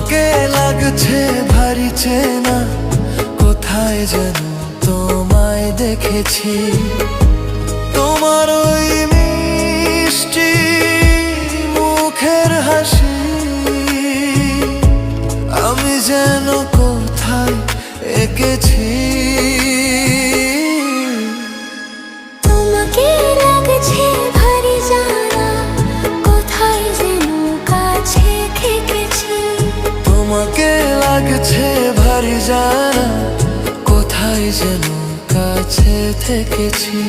তোমাকে লাগছে ভারী চেনা, কোথায় যেন তোমায় দেখেছি। তোমার ওই মিষ্টি মুখের হাসি আমি যেন কোথায় এঁকেছি। তোমাকে লাগছে ভারী জানা, কোথায় যেন কাছে থেকেছি। তোমাকে লাগছে ভারী জানা, কোথায় যেন কাছে থেকেছি।